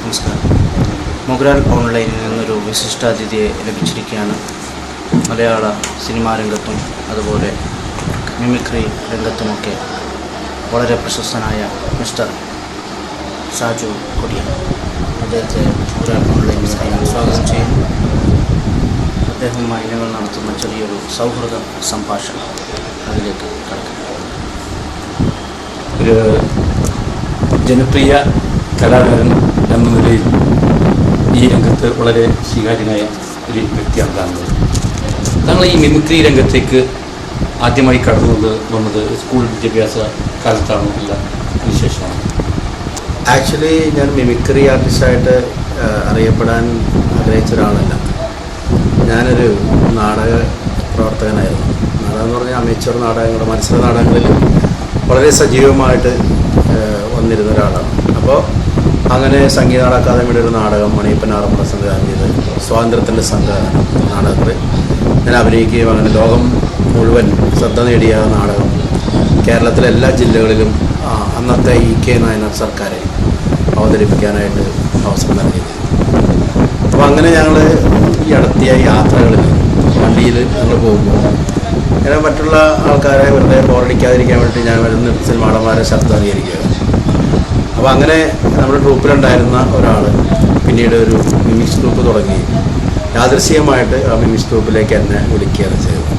നമസ്കാരം. മൊഗ്രാൽ ഓൺലൈനിൽ നിന്നൊരു വിശിഷ്ടാതിഥിയെ ലഭിച്ചിരിക്കുകയാണ്. മലയാള സിനിമാ രംഗത്തും അതുപോലെ മിമിക്രി രംഗത്തുമൊക്കെ വളരെ പ്രശസ്തനായ മിസ്റ്റർ ഷാജു കൊടിയൻ. അദ്ദേഹത്തെ മൊഗ്രാൽ ഓൺലൈനിൽ സ്വാഗതം ചെയ്യുന്നു. അദ്ദേഹവുമായി ഞങ്ങൾ നടത്തുന്ന ചെറിയൊരു സൗഹൃദ സംഭാഷണം അതിലേക്ക് കടക്കാം. ഒരു ജനപ്രിയ കലാകാരൻ എന്ന നിലയിൽ ഈ രംഗത്ത് വളരെ സ്വീകാര്യനായ ഒരു വ്യക്തിയാണ് താങ്കൾ. താങ്കൾ ഈ മിമിക്രി രംഗത്തേക്ക് ആദ്യമായി കടന്നു വന്നത് സ്കൂൾ വിദ്യാഭ്യാസ കാലത്താണോ അല്ല വിശേഷമാണ്? ആക്ച്വലി ഞാൻ മിമിക്രി ആർട്ടിസ്റ്റായിട്ട് അറിയപ്പെടാൻ ആഗ്രഹിച്ച ഒരാളല്ല. ഞാനൊരു നാടക പ്രവർത്തകനായിരുന്നു. നാടകം എന്ന് പറഞ്ഞാൽ അമേച്ചർ നാടകങ്ങൾ, മത്സര നാടകങ്ങളിൽ വളരെ സജീവമായിട്ട് വന്നിരുന്ന ഒരാളാണ്. അപ്പോൾ അങ്ങനെ സംഗീത അക്കാദമിയുടെ ഒരു നാടകം മണിയപ്പനാറമ്മ സംവിധാനം ചെയ്ത് സ്വാതന്ത്ര്യത്തിൻ്റെ സംഘ നാടകത്തിൽ ഞാൻ അഭിനയിക്കുകയും അങ്ങനെ ലോകം മുഴുവൻ ശ്രദ്ധ നേടിയ നാടകം കേരളത്തിലെ എല്ലാ ജില്ലകളിലും അന്നത്തെ E.K. നായനാർ സർക്കാരെ അവതരിപ്പിക്കാനായിട്ട് അവസരം നൽകിയത്. അപ്പോൾ അങ്ങനെ ഞങ്ങൾ ഈ അടുത്തിയ യാത്രകളിൽ വണ്ടിയിൽ ഞങ്ങൾ പോകുമ്പോൾ അങ്ങനെ മറ്റുള്ള ആൾക്കാരെ വെറുതെ ബോറടിക്കാതിരിക്കാൻ വേണ്ടി ഞാൻ വരുന്ന സിനിമാടന്മാരെ ശബ്ദം അംഗീകരിക്കുകയാണ്. അപ്പോൾ അങ്ങനെ നമ്മുടെ ട്രൂപ്പിലുണ്ടായിരുന്ന ഒരാൾ പിന്നീട് ഒരു മിമിക്സ് ഗ്രൂപ്പ് തുടങ്ങി യാദൃശ്ചികമായിട്ട് ആ മിമിക്സ് ഗ്രൂപ്പിലേക്ക് എന്നെ വിളിക്കുകയാണ് ചെയ്തത്.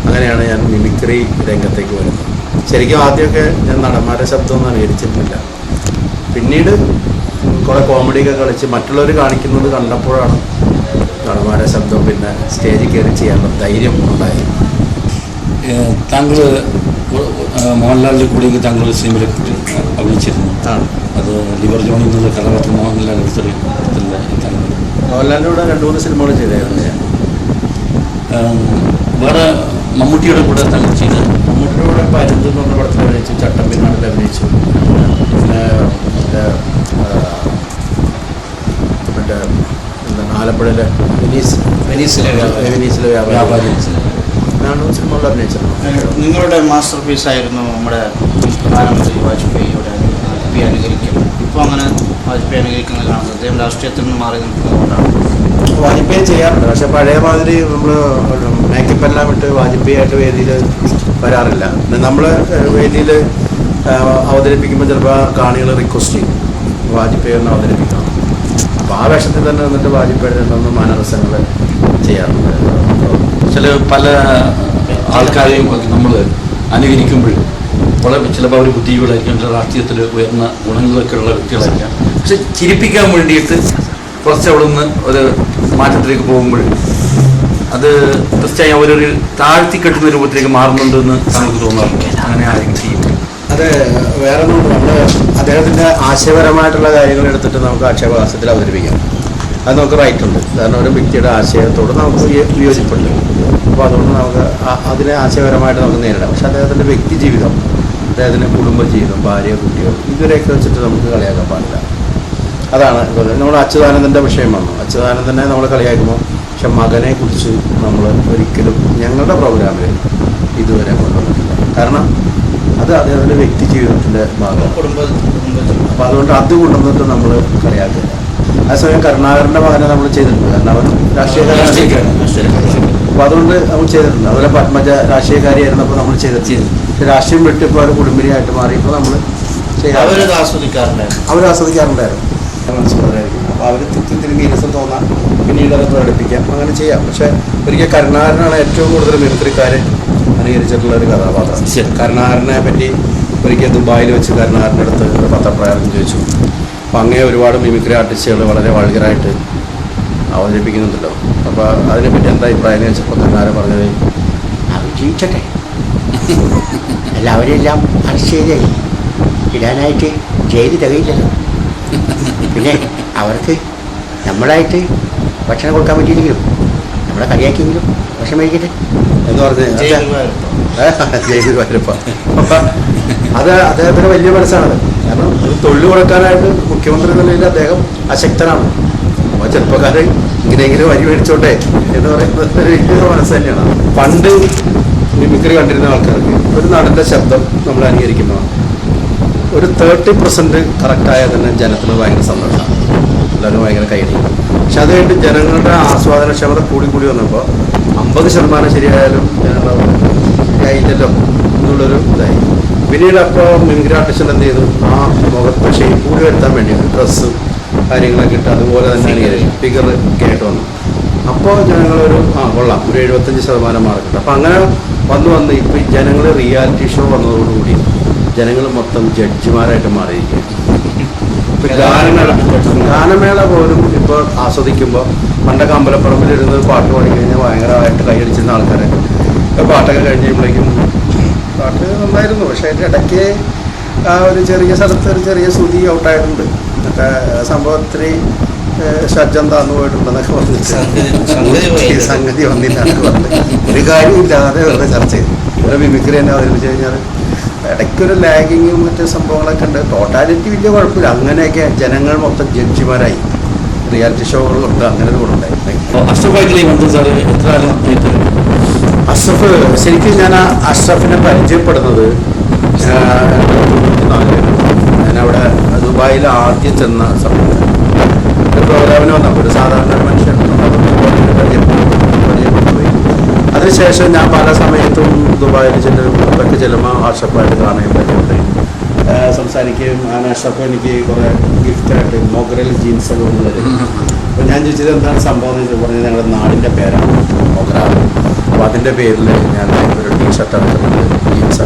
അങ്ങനെയാണ് ഞാൻ മിമിക്രി രംഗത്തേക്ക് വരുന്നത്. ശരിക്കും ആദ്യമൊക്കെ ഞാൻ നടന്മാരുടെ ശബ്ദമൊന്നും അനുകരിച്ചിട്ടില്ല. പിന്നീട് കുറേ കോമഡിയൊക്കെ കളിച്ച് മറ്റുള്ളവർ കാണിക്കുന്നത് കണ്ടപ്പോഴാണ് നടന്മാരുടെ ശബ്ദം പിന്നെ സ്റ്റേജിൽ കയറി ചെയ്യാനുള്ള ധൈര്യം ഉണ്ടായി. താങ്കൾ മോഹൻലാലിൻ്റെ കൂടെ താങ്കൾ സിനിമയിലൊക്കെ അഭിനയിച്ചിരുന്നു. അത് ലിവർ ജോണി എന്നുള്ള കഥാപാത്രം മോഹൻലാൽ എടുത്തൊരു മോഹൻലാലിൻ്റെ കൂടെ 2-3 സിനിമകൾ ചെയ്തായിരുന്നു ഞാൻ. വേറെ മമ്മൂട്ടിയുടെ കൂടെ താങ്കൾ ചെയ്ത്? മമ്മൂട്ടിയുടെ കൂടെ പരുന്ത് എന്ന് പറഞ്ഞ പടത്തിൽ അഭിനയിച്ചു, ചട്ടമ്പിനാട്ടിൽ അഭിനയിച്ചു, പിന്നെ മറ്റേ എന്താണ് ആലപ്പുഴയിലെ വെനീസിലെ വ്യാപാരി സിനിമകളിൽ അഭിനയിച്ചിരുന്നു. നിങ്ങളുടെ മാസ്റ്റർ പീസായിരുന്നു നമ്മുടെ പ്രധാനമന്ത്രി വാജ്പേയിയുടെ അനുകരിക്കൽ. ഇപ്പോൾ അങ്ങനെ വാജ്പേയി അനുകരിക്കുന്നത് കാണുന്നത് അദ്ദേഹം രാഷ്ട്രീയത്തിൽ നിന്ന് മാറി നിൽക്കുന്നതുകൊണ്ടാണ്. വാജ്പേയി ചെയ്യാറുണ്ട്, പക്ഷെ പഴയ മാതിരി നമ്മൾ മേക്കപ്പ് എല്ലാം ഇട്ട് വാജ്പേയി ആയിട്ട് വേദിയിൽ വരാറില്ല. നമ്മൾ വേദിയിൽ അവതരിപ്പിക്കുമ്പോൾ ചിലപ്പോൾ കാണികൾ റിക്വസ്റ്റ് ചെയ്യും വാജ്പേയി ഒന്ന് അവതരിപ്പിക്കണം. അപ്പോൾ ആ വേഷത്തിൽ തന്നെ വന്നിട്ട് വാജ്പേയിയുടെ 2-3 മാനരസങ്ങൾ ചെയ്യാറുണ്ട്. പല ആൾക്കാരെയും നമ്മൾ അനുകരിക്കുമ്പോൾ വളരെ ചിലപ്പോൾ അവർ ബുദ്ധികളായിരിക്കും, രാഷ്ട്രീയത്തിൽ ഉയർന്ന ഗുണങ്ങളൊക്കെ ഉള്ള വ്യക്തികളായിരിക്കാം. പക്ഷെ ചിരിപ്പിക്കാൻ വേണ്ടിയിട്ട് കുറച്ച് അവിടെ നിന്ന് ഒരു മാറ്റത്തിലേക്ക് പോകുമ്പോൾ അത് തീർച്ചയായും അവരൊരു താഴ്ത്തിക്കെട്ടുന്ന രൂപത്തിലേക്ക് മാറുന്നുണ്ടെന്ന് നമുക്ക് തോന്നാറുണ്ട്. അങ്ങനെ ആരെങ്കിലും ചെയ്യും. അത് വേറെ ഒന്നും നമ്മൾ അദ്ദേഹത്തിൻ്റെ ആശയപരമായിട്ടുള്ള കാര്യങ്ങൾ എടുത്തിട്ട് നമുക്ക് ആക്ഷേപഹാസ്യത്തിൽ അവതരിപ്പിക്കാം. അത് നമുക്ക് റൈറ്റ് ഉണ്ട്. കാരണം ഒരു വ്യക്തിയുടെ ആശയത്തോട് നമുക്ക് വിയോജിപ്പുണ്ട്. അപ്പോൾ അതുകൊണ്ട് നമുക്ക് അതിനെ ആശയപരമായിട്ട് നമുക്ക് നേരിടാം. പക്ഷെ അദ്ദേഹത്തിൻ്റെ വ്യക്തി ജീവിതം, അദ്ദേഹത്തിൻ്റെ കുടുംബജീവിതം, ഭാര്യ, കുട്ടികൾ, ഇവരെയൊക്കെ വെച്ചിട്ട് നമുക്ക് കളിയാക്കാൻ പാടില്ല. അതാണ് നമ്മൾ അച്യുതാനന്ദൻ്റെ വിഷയം വന്നു. അച്യുതാനന്ദനെ നമ്മൾ കളിയാക്കുമ്പോൾ പക്ഷെ മകനെ കുറിച്ച് നമ്മൾ ഒരിക്കലും ഞങ്ങളുടെ പ്രോഗ്രാമിൽ ഇതുവരെ കൊണ്ടുവന്നിട്ടില്ല. കാരണം അത് അദ്ദേഹത്തിൻ്റെ വ്യക്തി ജീവിതത്തിൻ്റെ ഭാഗമാണ്. അപ്പോൾ അതുകൊണ്ട് അത് കൊണ്ടുവന്നിട്ട് നമ്മൾ കളിയാക്കില്ല. അതേസമയം കരുണാകരൻ്റെ മകനെ നമ്മൾ ചെയ്തിട്ടുണ്ട്. കാരണം അവർ രാഷ്ട്രീയക്കാരാണ്. അപ്പോൾ അതുകൊണ്ട് നമ്മൾ ചെയ്തിട്ടുണ്ട്. അതുപോലെ പത്മജ രാഷ്ട്രീയക്കാരിയായിരുന്നപ്പോൾ നമ്മൾ ചെയ്തിട്ടുണ്ട്. പക്ഷെ രാഷ്ട്രീയം വിട്ടിപ്പോൾ അവർ കുടുംബിനിയായിട്ട് മാറിയപ്പോൾ നമ്മൾ ആസ്വദിക്കാറുണ്ടായിരുന്നു. മനസ്സിലായിരിക്കും. അപ്പോൾ അവർ തിരിഞ്ഞ് ഇരസം തോന്നാൻ പിന്നീട് അത് പ്രകടിപ്പിക്കാം, അങ്ങനെ ചെയ്യാം. പക്ഷേ ഒരിക്കൽ കരുണാകരനാണ് ഏറ്റവും കൂടുതൽ മിമിക്രിക്കാരെ അനുകരിച്ചിട്ടുള്ള ഒരു കഥാപാത്രം. കരുണാകരനെ പറ്റി ഒരിക്കൽ ദുബായിൽ വെച്ച് കരുണാകരൻ്റെ അടുത്ത് ഒരു പത്രപ്രകാരം ചോദിച്ചു. അപ്പോൾ അങ്ങനെ ഒരുപാട് മിമിക്രി ആർട്ടിസ്റ്റുകൾ വളരെ വൾഗറായിട്ട് അവതരിപ്പിക്കുന്നുണ്ടല്ലോ, അപ്പോൾ അതിനെപ്പറ്റി എന്താ അഭിപ്രായം എന്ന് വെച്ചപ്പോൾ കരുണാകരൻ പറഞ്ഞത്, അവർ ജീവിച്ചട്ടെ, എല്ലാവരെല്ലാം അറസ്റ്റ് ചെയ്തേ ഇടാനായിട്ട് ജയില് തികയില്ലല്ലോ. പിന്നെ അവർക്ക് നമ്മളായിട്ട് ഭക്ഷണം കൊടുക്കാൻ പറ്റിയില്ലെങ്കിലും നമ്മളെ കളിയാക്കിയെങ്കിലും ഭക്ഷണം കഴിക്കട്ടെ എന്ന് പറഞ്ഞ് ജയിലുവായപ്പ. അപ്പം അത് അദ്ദേഹത്തിന് വലിയ മനസ്സാണത്. കാരണം ഒരു തൊഴിൽ കൊടുക്കാനായിട്ട് മുഖ്യമന്ത്രി നിലയിൽ അദ്ദേഹം അശക്തനാണ്. അപ്പോൾ ചെറുപ്പക്കാരെ ഇങ്ങനെയെങ്കിലും വരി മേടിച്ചോട്ടെ എന്ന് പറയുന്നത് ഒരു വലിയ മനസ്സ് തന്നെയാണ്. പണ്ട് മിമിക്രി കണ്ടിരുന്ന ആൾക്കാർക്ക് ഒരു നടൻ്റെ ശബ്ദം നമ്മൾ അനുകരിക്കുമ്പോൾ ഒരു 30% കറക്റ്റായാൽ തന്നെ ജനത്തിന് ഭയങ്കര സന്തോഷമാണ്, എല്ലാവരും ഭയങ്കര കൈയടി. പക്ഷെ അത് കഴിഞ്ഞിട്ട് ജനങ്ങളുടെ ആസ്വാദനക്ഷമത കൂടി വന്നപ്പോൾ 50% ശരിയായാലും ജനങ്ങൾ ശരിയായില്ലല്ലോ എന്നുള്ളൊരു ഇതായി. പിന്നീട് അപ്പോൾ മിമിക്രി ആർട്ടിസ്റ്റ് എന്ത് ചെയ്തു, ആ മുഖത്ത് ഷേപ്പ് കൂടി വരുത്താൻ വേണ്ടി ഡ്രസ്സും കാര്യങ്ങളൊക്കെ ഇട്ട് അതുപോലെ തന്നെ ഫിഗർ ഒക്കെ ആയിട്ട് വന്നു. അപ്പോൾ ജനങ്ങളൊരു കൊള്ളാം, ഒരു 75% മാർക്ക് കിട്ടും. അപ്പം അങ്ങനെ വന്ന് ഇപ്പോൾ ഈ ജനങ്ങൾ റിയാലിറ്റി ഷോ വന്നതോടുകൂടി ജനങ്ങൾ മൊത്തം ജഡ്ജിമാരായിട്ട് മാറിയിരിക്കുക. ഗാനമേള പോലും ഇപ്പോൾ ആസ്വദിക്കുമ്പോൾ പണ്ടൊക്കെ അമ്പലപ്പറമ്പിലിരുന്ന് പാട്ട് പാടി കഴിഞ്ഞാൽ ഭയങ്കരമായിട്ട് കൈയടിച്ചിരുന്ന ആൾക്കാരെ പാട്ടൊക്കെ കഴിഞ്ഞപ്പോഴേക്കും പാട്ട് നന്നായിരുന്നു, പക്ഷേ അതിൻ്റെ ഇടയ്ക്ക് ആ ഒരു ചെറിയ സ്ഥലത്ത് ഒരു ചെറിയ ശ്രുതി ഔട്ടായിട്ടുണ്ട്, മറ്റേ സംഭവത്തിന് ഷഡ്ജം താന്നു പോയിട്ടുണ്ടെന്നൊക്കെ പറഞ്ഞിട്ട് സംഗതി വന്നില്ല എന്നൊക്കെ പറഞ്ഞിട്ട് ഒരു കാര്യമില്ലാതെ വെറുതെ ചർച്ച ചെയ്തു. ഇവിടെ മിമിക്രി തന്നെ അവതരിപ്പിച്ച് കഴിഞ്ഞാൽ ഇടയ്ക്കൊരു ലാഗിങ്ങും മറ്റു സംഭവങ്ങളൊക്കെ ഉണ്ട്. ടോട്ടാലിറ്റി വലിയ കുഴപ്പമില്ല. അങ്ങനെയൊക്കെ ജനങ്ങൾ മൊത്തം ജഡ്ജിമാരായി. റിയാലിറ്റി ഷോകളുണ്ട്, അങ്ങനെ ഒരു ഗുണമുണ്ടായി. അഷ്റഫ് ശരിക്കും ഞാൻ അഷ്റഫിനെ പരിചയപ്പെടുന്നത് ഞാനവിടെ ദുബായിൽ ആദ്യം ചെന്ന സമയത്ത് ഒരു പ്രോഗ്രാമിന് വന്നപ്പോൾ ഒരു സാധാരണ ഒരു മനുഷ്യൻ പരിചയപ്പെട്ടുപോയി. അതിനുശേഷം ഞാൻ പല സമയത്തും ദുബായിൽ ചെല്ലുമ്പോൾ ചെല്ലുമ്പോൾ അഷ്റഫായിട്ട് കാണുകയും പരിചയപ്പെട്ട് സംസാരിക്കുകയും അഷ്റഫ് എനിക്ക് കുറേ ഗിഫ്റ്റായിട്ട് മൊഗ്രൽ ജീൻസൊക്കെ കൊണ്ടുവരും. അപ്പോൾ ഞാൻ ചോദിച്ചത് എന്താണ് സംഭവം എന്ന് പറഞ്ഞത് ഞങ്ങളുടെ നാടിൻ്റെ പേരാണ് മൊഗ്ര. അപ്പോൾ അതിൻ്റെ പേരിൽ ഞാൻ ഒരു ടീഷർട്ട് എടുത്തിട്ടുണ്ട്, ജീൻസ്.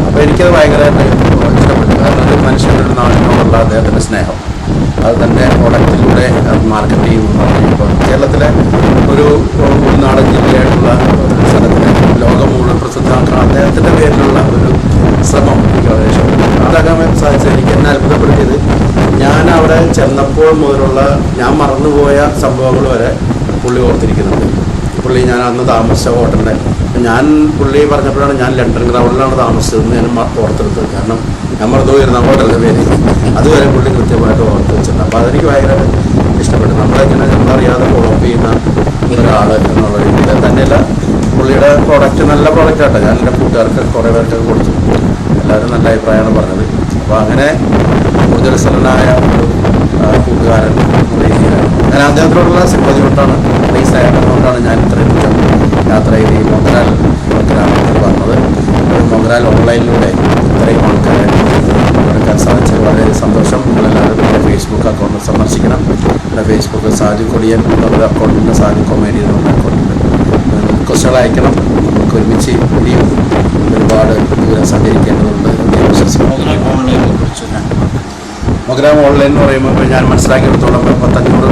അപ്പോൾ എനിക്കത് ഭയങ്കരമായിട്ട് ഇഷ്ടപ്പെട്ടു. കാരണം ഒരു മനുഷ്യൻ്റെ ഒരു നാടിനോടുള്ള അദ്ദേഹത്തിൻ്റെ സ്നേഹം അത് തന്നെ പ്രൊഡക്റ്റിലൂടെ മാർക്കറ്റ് ചെയ്യുമെന്നാണ്. ഇപ്പോൾ കേരളത്തിലെ ഒരു ഉൾനാടൻ ജില്ലയായിട്ടുള്ള ഒരു സ്ഥലത്തിനെ ലോകം മുഴുവൻ പ്രസിദ്ധമാക്കാൻ അദ്ദേഹത്തിൻ്റെ പേരിലുള്ള ഒരു ശ്രമം എനിക്ക് വളരെ ഇഷ്ടപ്പെട്ടു. അതാകാൻ സാധിച്ചത് എനിക്ക് എന്നെ അത്ഭുതപ്പെടുത്തിയത് ഞാൻ അവിടെ ചെന്നപ്പോൾ മുതലുള്ള ഞാൻ മറന്നുപോയ സംഭവങ്ങൾ വരെ പുള്ളി ഓർത്തിരിക്കുന്നുണ്ട്. പുള്ളി ഞാൻ അന്ന് താമസിച്ച ഹോട്ടലിൻ്റെ പുള്ളി പറഞ്ഞപ്പോഴാണ് ഞാൻ ലണ്ടൻ ഗ്രൗണ്ടിലാണ് താമസിച്ചതെന്ന് ഞാൻ ഓർത്തെടുത്തത്. കാരണം ഞാൻ മറന്നുപോയിരുന്ന ഹോട്ടലിൻ്റെ പേര് അതുവരെ പുള്ളി കൃത്യമായിട്ട് ഓർത്ത് വെച്ചിട്ടുണ്ട്. അപ്പോൾ അതെനിക്ക് ഭയങ്കര ഇഷ്ടപ്പെട്ടു. നമ്മളെങ്ങനെ നമ്മളറിയാതെ ഫോളോ അപ്പ് ചെയ്യുന്ന ഒരാൾ എന്നുള്ള രീതിയിൽ തന്നെയല്ല. പുള്ളിയുടെ പ്രോഡക്റ്റ് നല്ല പ്രോഡക്റ്റാട്ടോ. ഞാൻ എൻ്റെ കൂട്ടുകാർക്ക് കുറേ പേർക്കൊക്കെ കൊടുത്തു, എല്ലാവരും നല്ല അഭിപ്രായമാണ് പറഞ്ഞത്. അപ്പോൾ അങ്ങനെ ഊർജ്ജസ്വലനായ ഒരു കൂട്ടുകാരൻ രീതിയിലാണ് ഞാൻ അദ്ദേഹത്തിനോടുള്ള സിമ്പതി കൊണ്ടാണ്, പ്ലേസ് ആയതുകൊണ്ടാണ് ഞാൻ ഇത്രയും ദൂരം യാത്ര ചെയ്ത് ഈ മൊഗ്രാൽ ഗ്രാമത്തിൽ വന്നത്. മൊഗ്രാൽ ഓൺലൈനിലൂടെ ഇത്രയും ആൾക്കാരെ എടുക്കാൻ സാധിച്ചത് വളരെ സന്തോഷം. നിങ്ങളെല്ലാവരും എൻ്റെ ഫേസ്ബുക്ക് അക്കൗണ്ട് സന്ദർശിക്കണം. എൻ്റെ ഫേസ്ബുക്ക് സാജു കൊടിയൻ എന്നുള്ള അക്കൗണ്ടുണ്ട്, സാജു കൊമേഡി എന്നുള്ള അക്കൗണ്ടുണ്ട്. റിക്വസ്റ്റുകൾ അയക്കണം. നമുക്ക് ഒരുമിച്ച് ഇനിയും ഒരുപാട് ദൂരം സഞ്ചരിക്കേണ്ടതുണ്ട് എന്ന് വിശ്വസിക്കുന്നു. മൊഗ്രാം ഓൺലൈൻ എന്ന് പറയുമ്പോൾ ഞാൻ മനസ്സിലാക്കിയെടുത്തോളം 500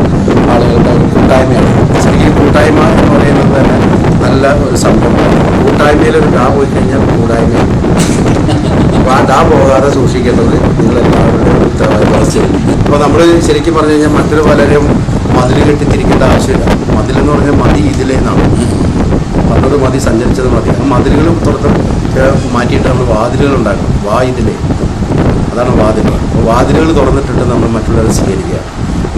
ആളുകളുടെ ഒരു കൂട്ടായ്മയാണ്. ശരിക്കും കൂട്ടായ്മ എന്ന് പറയുന്നത് തന്നെ നല്ല ഒരു സംഭവമാണ്. കൂട്ടായ്മയിലൊരു ഡാ പോയി കഴിഞ്ഞാൽ കൂടായ്മയാണ്. അപ്പോൾ ആ ഡാ പോകാതെ സൂക്ഷിക്കേണ്ടത് നിങ്ങളെല്ലാവരുടെയും ഉത്തരവാദിത്വം. അപ്പോൾ നമ്മൾ ശരിക്കും പറഞ്ഞു കഴിഞ്ഞാൽ മറ്റൊരു പലരും മതിൽ കെട്ടിത്തിരിക്കേണ്ട ആവശ്യമില്ല. മതിലെന്ന് പറഞ്ഞാൽ മതി ഇതിലേന്നാണ്. പണ്ടൊരു മതി സഞ്ചരിച്ചത് മതി. ആ മതിലുകളും തുറന്ന് മാറ്റിയിട്ട് നമ്മൾ വാതിലുകൾ ഉണ്ടാക്കണം. വാ ഇതിലേ, അതാണ് വാതിലുകൾ. അപ്പോൾ വാതിലുകൾ തുറന്നിട്ടിട്ട് നമ്മൾ മറ്റുള്ളവരെ സ്വീകരിക്കുക.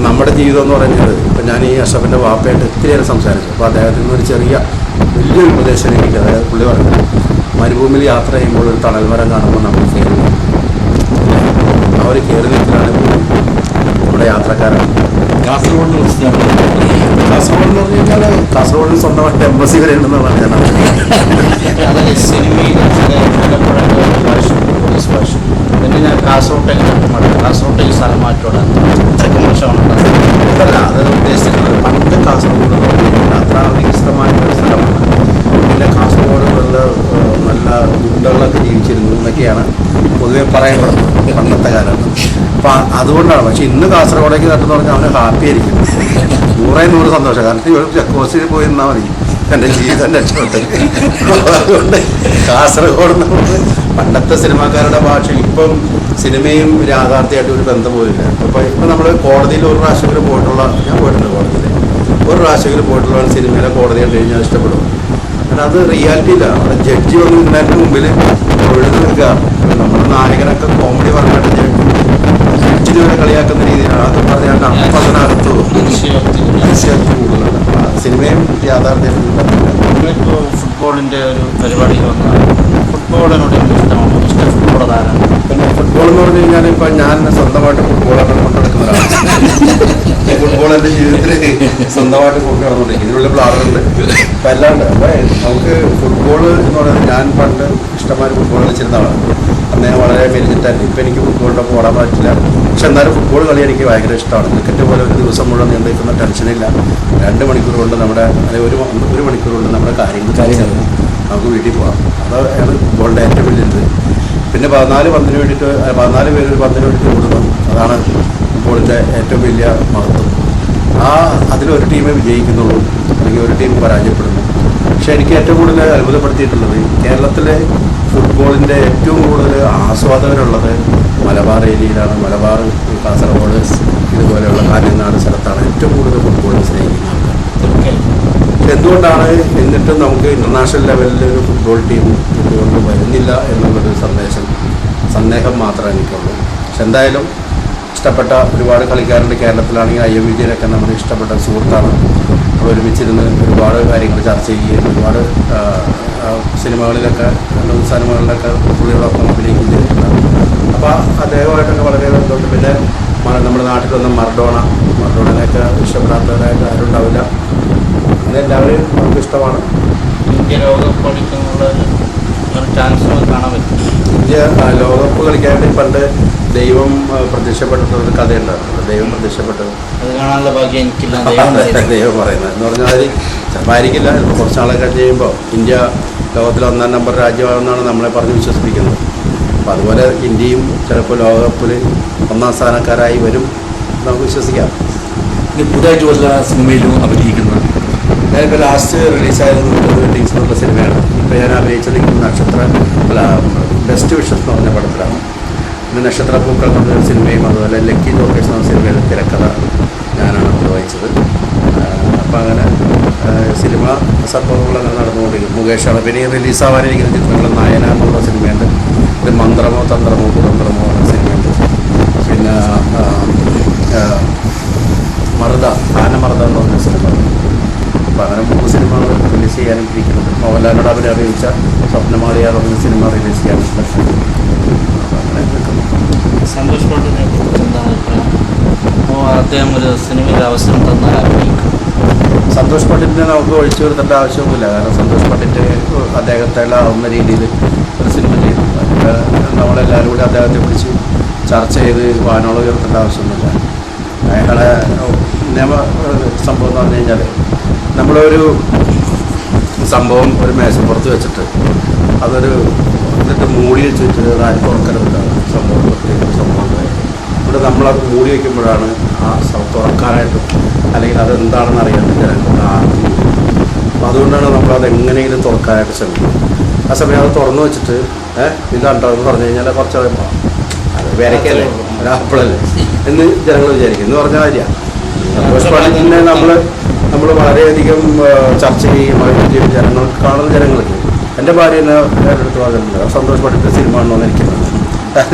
നമ്മുടെ ജീവിതം എന്ന് പറയുന്നത് ഇപ്പം ഞാൻ ഈ അഷ്റഫിൻ്റെ വാപ്പയായിട്ട് ഒത്തിരിയേറെ സംസാരിച്ചു. അപ്പോൾ അദ്ദേഹത്തിൽ നിന്ന് ഒരു ചെറിയ വലിയൊരു ഉപദേശം എനിക്ക്, അതായത് പുള്ളി പറഞ്ഞത് മരുഭൂമിയിൽ യാത്ര ചെയ്യുമ്പോൾ ഒരു തണൽ മരം കാണുമ്പോൾ നമ്മൾ കയറി ആ ഒരു കയറി നിൽക്കലാണ് നമ്മുടെ യാത്രക്കാരാണ്. കാസർഗോഡ് എന്ന് പറഞ്ഞു കഴിഞ്ഞാൽ കാസർഗോഡിൽ സ്വന്തമായിട്ട് എംബസി വരെ ഉണ്ടെന്നുള്ളതാണ് ഞാൻ അതായത് സിനിമയിൽ പോലീസ് ഭാഷ പിന്നെ ഞാൻ കാസർഗോട്ടേക്ക് സ്ഥലം മാറ്റോടാണ് അത്രയ്ക്ക് മോശമാണ്. അതല്ല, അത് ഉദ്ദേശിക്കുന്നത് പണ്ട് കാസർഗോഡ് അത്ര വികസിതമായിട്ടൊരു സ്ഥലമാണ്. പിന്നെ കാസർഗോഡ് നല്ല ഗുണ്ടകളൊക്കെ ജീവിച്ചിരുന്നു എന്നൊക്കെയാണ് പൊതുവെ പറയപ്പെടുന്നത് പണ്ടത്തെ കാലത്ത്. അപ്പം അതുകൊണ്ടാണ്. പക്ഷെ ഇന്ന് കാസർഗോഡേക്ക് തട്ടെന്ന് പറഞ്ഞാൽ അവന് ഹാപ്പി ആയിരിക്കും, 100% സന്തോഷം. കാരണം ഒരു ചെക്ക് പോസ്റ്റിൽ പോയി നിന്നാൽ മതി, എൻ്റെ ജീവിതം രക്ഷപ്പെട്ടു. അതുകൊണ്ട് കാസർഗോഡ് നമുക്ക് പണ്ടത്തെ സിനിമാക്കാരുടെ ഭാഷ ഇപ്പം സിനിമയും യാഥാർത്ഥ്യമായിട്ട് ഒരു ബന്ധം പോലില്ല. അപ്പോൾ ഇപ്പം നമ്മൾ കോടതിയിൽ ഒരു പ്രാവശ്യം പോയിട്ടുള്ള, ഞാൻ പോയിട്ടുണ്ട് കോടതിയിൽ, ഒരു പ്രാവശ്യം പോയിട്ടുള്ള സിനിമയിലെ കോടതി കണ്ടു കഴിഞ്ഞാൽ ഇഷ്ടപ്പെടും. കാരണം അത് റിയാലിറ്റിയില്ല. അവിടെ ജഡ്ജി വന്ന് നിന്നതിൻ്റെ മുമ്പിൽ തൊഴുത് നിൽക്കുക. നമ്മുടെ നായകനൊക്കെ കോമഡി പറഞ്ഞിട്ട് ജഡ്ജിനെ വരെ കളിയാക്കുന്ന രീതിയിലാണ് അത് പറഞ്ഞാൽ അപ്പം അതിനകത്ത് കൂടുതലാണ്. സിനിമയും യാഥാർത്ഥ്യമായിട്ട് ഇപ്പോൾ ഫുട്ബോളിൻ്റെ ഒരു പരിപാടിക്ക് വന്നാൽ ഫുട്ബോളിനോട് എനിക്ക് ഇഷ്ടമാണ്. ഇഷ്ടം ഫുട്ബോൾ താരമാണ്. ഫുട്ബോൾ എന്ന് പറഞ്ഞു കഴിഞ്ഞാൽ ഇപ്പം ഞാൻ സ്വന്തമായിട്ട് ഫുട്ബോളാണ് കൊണ്ടുനടക്കുന്നതാണ്. ഫുട്ബോൾ എൻ്റെ ജീവിതത്തിൽ സ്വന്തമായിട്ട് കൊണ്ടു നടന്നുകൊണ്ടിരിക്കും. ഇതിനുള്ള പ്ലാനുണ്ട് അപ്പം അല്ലാണ്ട്. അപ്പം നമുക്ക് ഫുട്ബോൾ എന്ന് പറയുന്നത് ഞാൻ പണ്ട് ഇഷ്ടംമാതിരി ഫുട്ബോൾ കളിച്ചിരുന്ന ആളാണ്. അന്ന് ഞാൻ വളരെ മെലിഞ്ഞിട്ടായിരുന്നു. ഇപ്പം എനിക്ക് ഫുട്ബോളിൻ്റെ ഒപ്പം ഓടാൻ പറ്റില്ല. പക്ഷെ എന്നാലും ഫുട്ബോൾ കളി എനിക്ക് ഭയങ്കര ഇഷ്ടമാണ്. ക്രിക്കറ്റ് പോലെ ഒരു ദിവസം മുഴുവൻ നീണ്ടിരിക്കുന്ന ടെൻഷനില്ല. 2 മണിക്കൂർ കൊണ്ട് നമ്മുടെ അല്ലെങ്കിൽ ഒരു മണിക്കൂർ കൊണ്ട് നമ്മുടെ കാര്യങ്ങൾ നമുക്ക് വീട്ടിൽ പോകാം. അതാണ് ഫുട്ബോളിൻ്റെ ഏറ്റവും വലിയത്. പിന്നെ 14 പന്തിന് വേണ്ടിയിട്ട് 14 പേര് ഒരു പന്തിന് വേണ്ടിയിട്ട് ഓടുന്നു. അതാണ് ഫുട്ബോളിൻ്റെ ഏറ്റവും വലിയ മഹത്വം. അതിലൊരു ടീമേ വിജയിക്കുന്നുള്ളൂ, അല്ലെങ്കിൽ ഒരു ടീം പരാജയപ്പെടുന്നു. പക്ഷെ എനിക്ക് ഏറ്റവും കൂടുതൽ അത്ഭുതപ്പെടുത്തിയിട്ടുള്ളത് കേരളത്തിലെ ഫുട്ബോളിൻ്റെ ഏറ്റവും കൂടുതൽ ആസ്വാദകരുള്ളത് മലബാർ ഏരിയയിലാണ്. മലബാർ, കാസർഗോഡ്, ഇതുപോലെയുള്ള കാഞ്ഞങ്ങാട് സ്ഥലത്താണ് ഏറ്റവും കൂടുതൽ ഫുട്ബോളിനെ സ്നേഹിക്കുന്നത്. എന്തുകൊണ്ടാണ് എന്നിട്ടും നമുക്ക് ഇൻ്റർനാഷണൽ ലെവലിൽ ഒരു ഫുട്ബോൾ ടീം എന്തുകൊണ്ട് വരുന്നില്ല എന്നുള്ളൊരു സന്ദേഹം മാത്രമേ എനിക്കുള്ളൂ. പക്ഷെ എന്തായാലും ഇഷ്ടപ്പെട്ട ഒരുപാട് കളിക്കാരുണ്ട് കേരളത്തിലാണെങ്കിൽ. IM വിജയനൊക്കെ നമ്മുടെ ഇഷ്ടപ്പെട്ട സുഹൃത്താണ്. ഒരുമിച്ചിരുന്ന് ഒരുപാട് കാര്യങ്ങൾ ചർച്ച ചെയ്യുകയും ഒരുപാട് സിനിമകളിലൊക്കെ പുള്ളിയോടൊപ്പം അഭിനയിക്കുകയും ചെയ്തിട്ടുണ്ട്. അപ്പോൾ അദ്ദേഹമായിട്ടൊക്കെ വളരെ ബന്ധമുണ്ട്. പിന്നെ നമ്മുടെ നാട്ടിൽ വന്ന മർഡോണനെയൊക്കെ ഇഷ്ടപ്പെടാത്തവരായിട്ട് ആരും ഉണ്ടാവില്ല. അങ്ങനെ എല്ലാവരെയും നമുക്ക് ഇഷ്ടമാണ്. ഇന്ത്യ ലോകകപ്പ് കളിക്കാനുള്ള ഒരു ചാൻസ് കാണാൻ പറ്റും. ഇന്ത്യ ലോകകപ്പ് കളിക്കാനായിട്ട് പണ്ട് ദൈവം പ്രത്യക്ഷപ്പെട്ടിട്ടൊരു കഥയുണ്ടായിരുന്നു. ദൈവം പ്രത്യക്ഷപ്പെട്ടത് അത് കാണാനുള്ള ഭാഗ്യം എനിക്കില്ല. ദൈവം പറയുന്നത് എന്ന് പറഞ്ഞാൽ ചിലപ്പോൾ ആയിരിക്കില്ല. ചിലപ്പോൾ കുറച്ച് നാളെ കഴിഞ്ഞ് കഴിയുമ്പോൾ ഇന്ത്യ ലോകത്തിലെ 1-ാം നമ്പർ രാജ്യമാണെന്നാണ് നമ്മളെ പറഞ്ഞ് വിശ്വസിപ്പിക്കുന്നത്. അപ്പോൾ അതുപോലെ ഇന്ത്യയും ചിലപ്പോൾ ലോകകപ്പിൽ 1-ാം സ്ഥാനക്കാരായി വരും നമുക്ക് വിശ്വസിക്കാം. ഇനി പുതുതായിട്ട് വല്ല സിനിമയിലും അഭിനയിക്കുന്നത്? ഞാനിപ്പോൾ ലാസ്റ്റ് റിലീസായത് വെഡിങ്സ് എന്നുള്ള സിനിമയാണ്. ഇപ്പോൾ ഞാൻ അഭിനയിച്ചത് ബെസ്റ്റ് വിഷസ് എന്ന് പറഞ്ഞ പടത്തിലാണ്. പിന്നെ നക്ഷത്രപ്പൂക്കൾ എന്ന സിനിമയും അതുപോലെ ലക്കി ലോക്കേഷൻ എന്ന സിനിമയുടെ തിരക്കഥ ഞാനാണ് നിർവഹിച്ചത്. അപ്പോൾ അങ്ങനെ സിനിമ സംഭവങ്ങളങ്ങനെ നടന്നുകൊണ്ടിരിക്കും. മുകേഷാണ്. പിന്നെ ഈ റിലീസാവാനിരിക്കുന്ന ചിത്രങ്ങൾ നായന എന്നുള്ള സിനിമയുണ്ട്. ഒരു മന്ത്രമോ തന്ത്രമോ കുതന്ത്രമോ എന്ന സിനിമയുണ്ട്. പിന്നെ ആനമർദ്ദ എന്ന് പറഞ്ഞ സിനിമ. അപ്പോൾ അങ്ങനെ 3 സിനിമകൾ റിലീസ് ചെയ്യാനും ഇരിക്കുന്നുണ്ട്. മോഹൻലാലിനോട് അവർ അഭിനയിച്ച സ്വപ്നമാളിയ പറഞ്ഞ സിനിമ റിലീസ് ചെയ്യാനുണ്ട്. അപ്പോൾ അങ്ങനെ നിൽക്കുന്നു. സന്തോഷ് പാട്ടിനെ കുറിച്ച് എന്താണ് അഭിപ്രായം? അപ്പോൾ അദ്ദേഹം ഒരു സിനിമയിൽ അവസരം തന്നാൽ അഭിനയിക്കും. സന്തോഷ് പണ്ഡിറ്റിനെ നമുക്ക് ഒഴിച്ചു വരുത്തേണ്ട ആവശ്യമൊന്നുമില്ല. കാരണം സന്തോഷ് പണ്ഡിറ്റ് അദ്ദേഹത്തെല്ലാവുന്ന രീതിയിൽ ഒരു സിനിമ ചെയ്തു. നമ്മളെല്ലാവരും കൂടി അദ്ദേഹത്തെ പിടിച്ച് ചർച്ച ചെയ്ത് വാനോളം ഉയർത്തേണ്ട ആവശ്യമൊന്നുമില്ല. അയാളെ സംഭവം എന്ന് പറഞ്ഞു കഴിഞ്ഞാൽ നമ്മളൊരു സംഭവം ഒരു മേശപ്പുറത്ത് വെച്ചിട്ട് എന്നിട്ട് മൂടി വെച്ചിട്ട് ആരും തുറക്കരുതാണ് സംഭവം. ഇവിടെ നമ്മളത് മൂടി വയ്ക്കുമ്പോഴാണ് ആ തുറക്കാനായിട്ടും അല്ലെങ്കിൽ അതെന്താണെന്ന് അറിയാൻ ജനങ്ങൾക്ക് ആർക്കും. അപ്പോൾ അതുകൊണ്ടാണ് നമ്മളത് എങ്ങനെയെങ്കിലും തുറക്കാനായിട്ട് ശ്രമിക്കുന്നത്. ആ സമയം അത് തുറന്നു വെച്ചിട്ട് ഇതുണ്ടോ എന്ന് പറഞ്ഞു കഴിഞ്ഞാൽ കുറച്ച് കഴിയുമ്പോൾ അത് വിരക്കല്ലേ, ഒരാപ്പിളല്ലേ എന്ന് ജനങ്ങൾ വിചാരിക്കും. എന്ന് പറഞ്ഞ കാര്യമാണ്. സന്തോഷ് പണ്ഡിറ്റിനെ നമ്മൾ വളരെയധികം ചർച്ച ചെയ്യുകയും ജനങ്ങൾക്ക് കാണുന്ന ജനങ്ങൾക്ക് എൻ്റെ ഭാര്യ എന്നെ അടുത്ത് പറഞ്ഞിട്ടുണ്ട് സന്തോഷ് പണ്ഡിറ്റ് സിനിമ ആണെന്ന് എനിക്കുന്നത്.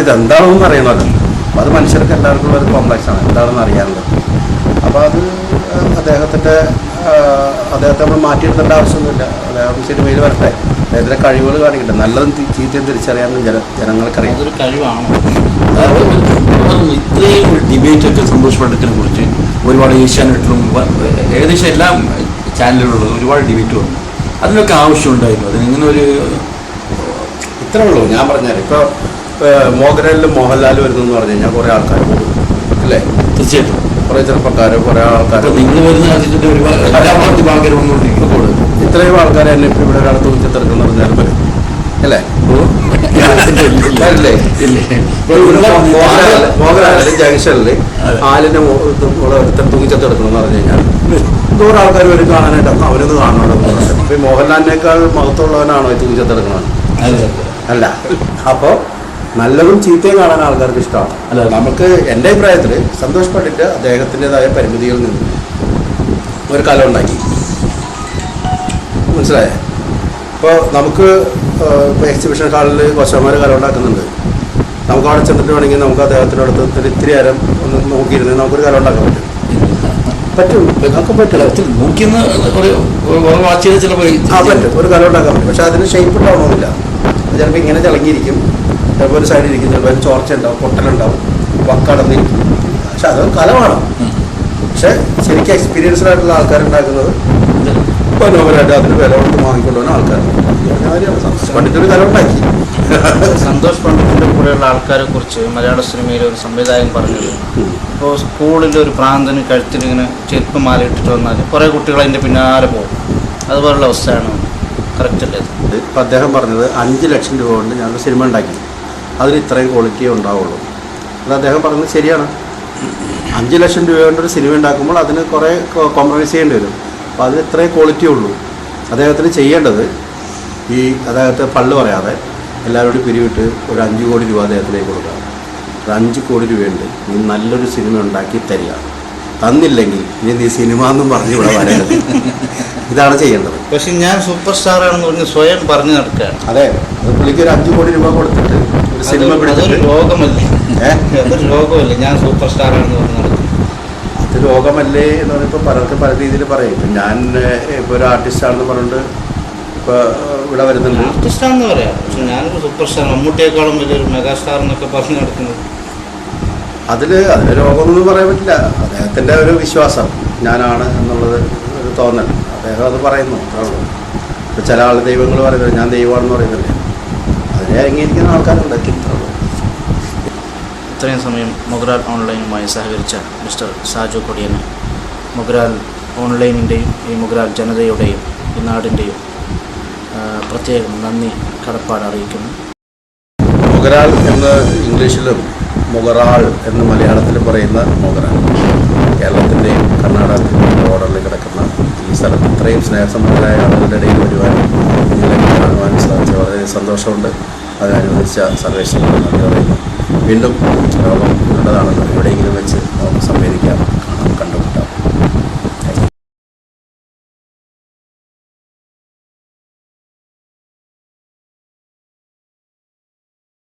ഇതെന്താണെന്ന് അറിയണമല്ലോ. അപ്പോൾ അത് മനുഷ്യർക്ക് എല്ലാവർക്കും ഒരു കോംപ്ലക്സാണ്, എന്താണെന്ന് അറിയാനുള്ളത്. അപ്പോൾ അത് അദ്ദേഹത്തെ നമ്മൾ മാറ്റിയെടുത്തേണ്ട ആവശ്യമൊന്നുമില്ല. അദ്ദേഹം സിനിമയിൽ വരട്ടെ, അദ്ദേഹത്തിൻ്റെ കഴിവുകൾ കാണിക്കട്ടെ. നല്ലതും ചീത്തയും തിരിച്ചറിയാനും ജനങ്ങൾക്കറിയാം. അതൊരു കഴിവാണ്. ഇത്രയും ഡിബേറ്റൊക്കെ സന്തോഷ് പണ്ഡിറ്റിനെ കുറിച്ച് ഒരുപാട് ഏഷ്യാനെറ്റിലും ഏകദേശം എല്ലാ ചാനലുകളിലും ഒരുപാട് ഡിബേറ്റ് വന്നു. അതിനൊക്കെ ആവശ്യമുണ്ടായിരുന്നു. അതിനിങ്ങനെ ഒരു ഇത്രേ ഉള്ളൂ. ഞാൻ പറഞ്ഞാൽ ഇപ്പോൾ മോഹൻലാലും വരുന്നു എന്ന് പറഞ്ഞു കഴിഞ്ഞാൽ കുറേ ആൾക്കാർ പോകും അല്ലേ? തീർച്ചയായിട്ടും കുറേ ചെറുപ്പക്കാർ, കുറേ ആൾക്കാർ നിങ്ങൾ വരുന്ന അതിൻ്റെ ഒരുപാട് ആൾക്കാർ വന്നുകൊണ്ടിരിക്കുന്നു. ഇത്രയും ആൾക്കാർ തന്നെ ഇപ്പോൾ ഇവിടെ ഒരാൾ തൂക്കിത്തെടുക്കുന്ന പറഞ്ഞാൽ വരും അല്ലേ? മോഹൻലാലിന്റെ ജംഗ്ഷനിൽ ആലിനെ ഒരുത്തൻ തൂക്കിച്ചെടുക്കണം എന്ന് പറഞ്ഞു കഴിഞ്ഞാൽ എന്തോരം ആൾക്കാർ വരും കാണാനായിട്ട്. അപ്പം അവരൊന്ന് കാണണമല്ലോ. ഇപ്പം ഈ മോഹൻലാലിനേക്കാൾ മഹത്വമുള്ളവനാണോ ഈ തൂക്കിച്ചെടുക്കണത്? അല്ല. അപ്പോൾ നല്ലതും ചീത്തയും കാണാൻ ആൾക്കാർക്ക് ഇഷ്ടമാണ്. അല്ല, നമുക്ക് എൻ്റെ അഭിപ്രായത്തിൽ സന്തോഷ് പണ്ഡിറ്റ് അദ്ദേഹത്തിൻ്റെതായ പരിമിതികളിൽ നിന്ന് ഒരു കല ഉണ്ടാക്കി. മനസ്സിലായേ? ഇപ്പോൾ നമുക്ക് ഇപ്പോൾ എക്സിബിഷൻ ഹാളിൽ കൊച്ചന്മാർ കല ഉണ്ടാക്കുന്നുണ്ട്. നമുക്ക് അവിടെ ചെന്നിട്ട് വേണമെങ്കിൽ നമുക്ക് അദ്ദേഹത്തിൻ്റെ അടുത്ത് ഇത്തിരി നേരം ഒന്ന് നോക്കിയിരുന്ന് നമുക്കൊരു കല ഉണ്ടാക്കാൻ പറ്റും. നമുക്ക് പറ്റില്ല. പറ്റും, ഒരു കല ഉണ്ടാക്കാൻ പറ്റും. പക്ഷെ അതിന് ഷേപ്പ് ഉണ്ടാവണമെന്നില്ല. ചിലപ്പോൾ ഇങ്ങനെ തിളങ്ങിയിരിക്കും, ചിലപ്പോൾ ഒരു സൈഡിൽ ഇരിക്കും, ചിലപ്പോൾ ഒരു ചോർച്ച ഉണ്ടാവും, പൊട്ടലുണ്ടാവും, വക്കടന്നിരിക്കും. പക്ഷെ അത് കലമാണ്. പക്ഷെ ശരിക്കും എക്സ്പീരിയൻസ്ഡ് ആയിട്ടുള്ള ആൾക്കാരുണ്ടാക്കുന്നത് മനോഹരമായിട്ട് അതിന് വില കൊടുത്ത് വാങ്ങിക്കൊണ്ടുപോകുന്ന ആൾക്കാരുണ്ട്. പണ്ടിട്ടൊരു കല ഉണ്ടാക്കി. സന്തോഷ് പണ്ഡിറ്റിൻ്റെ കൂടെയുള്ള ആൾക്കാരെ കുറിച്ച് മലയാള സിനിമയിലെ ഒരു സംവിധായകൻ പറഞ്ഞത്, ഇപ്പോൾ സ്കൂളിൽ ഒരു പ്രാന്തന് കഴുത്തിലിങ്ങനെ ചെരുപ്പ് മാലയിട്ടിട്ട് വന്നാൽ കുറേ കുട്ടികൾ അതിൻ്റെ പിന്നാലെ പോകും. അതുപോലുള്ള അവസ്ഥയാണ്. കറക്റ്റ് അല്ലേ? ഇപ്പം അദ്ദേഹം പറഞ്ഞത് 5 ലക്ഷം രൂപ കൊണ്ട് ഞാനൊരു സിനിമ ഉണ്ടാക്കി, അതിന് ഇത്രയും ക്വാളിറ്റിയേ ഉണ്ടാവുള്ളൂ. അത് അദ്ദേഹം പറഞ്ഞത് ശരിയാണ്. 5 ലക്ഷം രൂപ കൊണ്ടൊരു സിനിമ ഉണ്ടാക്കുമ്പോൾ അതിന് കുറേ കോംപ്രമൈസ് ചെയ്യേണ്ടി വരും. അപ്പോൾ അതിന് ഇത്രയും ക്വാളിറ്റി ഉള്ളൂ. അദ്ദേഹത്തിന് ചെയ്യേണ്ടത് അദ്ദേഹത്തെ പള്ളു പറയാതെ എല്ലാവരോടും പിരിവിട്ട് ഒരു 5 കോടി രൂപ അദ്ദേഹത്തിലേക്ക് കൊടുക്കുക. ഒരു 5 കോടി രൂപയുണ്ട്, നീ നല്ലൊരു സിനിമ ഉണ്ടാക്കി തരിക, തന്നില്ലെങ്കിൽ നീ സിനിമ എന്നും പറഞ്ഞ് ഇവിടെ വരരുത്. ഇതാണ് ചെയ്യേണ്ടത്. പക്ഷെ ഞാൻ സൂപ്പർ സ്റ്റാർ ആണെന്ന് പറഞ്ഞ് സ്വയം പറഞ്ഞു നടക്കുകയാണ്. അതെ, അത് പുള്ളിക്ക് ഒരു 5 കോടി രൂപ കൊടുത്തിട്ട് ഒരു സിനിമ അതൊരു രോഗമല്ലേ? അതൊരു രോഗമല്ലേ ഞാൻ സൂപ്പർ സ്റ്റാർ ആണെന്ന് പറഞ്ഞ് നടക്കുന്നത്? അത് രോഗമല്ലേ എന്ന് പറയുമ്പോൾ പലർക്കും പല രീതിയിൽ പറയും. ഇപ്പം ഞാൻ ഇപ്പോൾ ഒരു ആർട്ടിസ്റ്റാണെന്ന് പറഞ്ഞിട്ട് ഇപ്പോൾ ഇവിടെ വരുന്നുണ്ട്. ആർട്ടിസ്റ്റാണെന്ന് പറയാം, പക്ഷെ ഞാനൊരു സൂപ്പർ സ്റ്റാർ, മമ്മൂട്ടിയേക്കാളും വലിയൊരു മെഗാ സ്റ്റാർ എന്നൊക്കെ പറഞ്ഞു നടക്കുന്നത്. അതിൽ രോഗമൊന്നും പറയാൻ പറ്റില്ല. അദ്ദേഹത്തിൻ്റെ ഒരു വിശ്വാസം ഞാനാണ് എന്നുള്ളത് ഒരു തോന്നൽ, അദ്ദേഹം അത് പറയുന്നു. ഇപ്പോൾ ചില ആൾ ദൈവങ്ങൾ പറയുന്നത് ഞാൻ ദൈവമാണെന്ന് പറയുന്നില്ലേ, അതിനെ അംഗീകരിക്കുന്ന ആൾക്കാരുണ്ട്. ഇത്രയും സമയം മൊഗ്രാൽ ഓൺലൈനുമായി സഹകരിച്ച മിസ്റ്റർ സാജു കൊടിയന് മൊഗ്രാൽ ഓൺലൈനിൻ്റെയും ഈ മൊഗ്രാൽ ജനതയുടെയും ഈ നാടിൻ്റെയും പ്രത്യേകം നന്ദി കടപ്പാട് അറിയിക്കുന്നു. മൊഗ്രാൽ എന്ന് ഇംഗ്ലീഷിലും മൊഗറാൾ എന്ന് മലയാളത്തിലും പറയുന്ന മൊഗ്രാൽ, കേരളത്തിൻ്റെയും കർണാടകത്തിൻ്റെയും ബോർഡറിൽ കിടക്കുന്ന ഈ സ്ഥലത്ത് ഇത്രയും സ്നേഹസമ്പന്നരായ ആളുകളുടെ ഇടയിൽ വരുവാനും ഇതിലേക്ക് കാണുവാനും സാധിച്ചു വളരെ സന്തോഷമുണ്ട്. അതിനനുവദിച്ച സർവേശ്വരൻ നന്ദി പറയുന്നു. വീണ്ടും ലോകം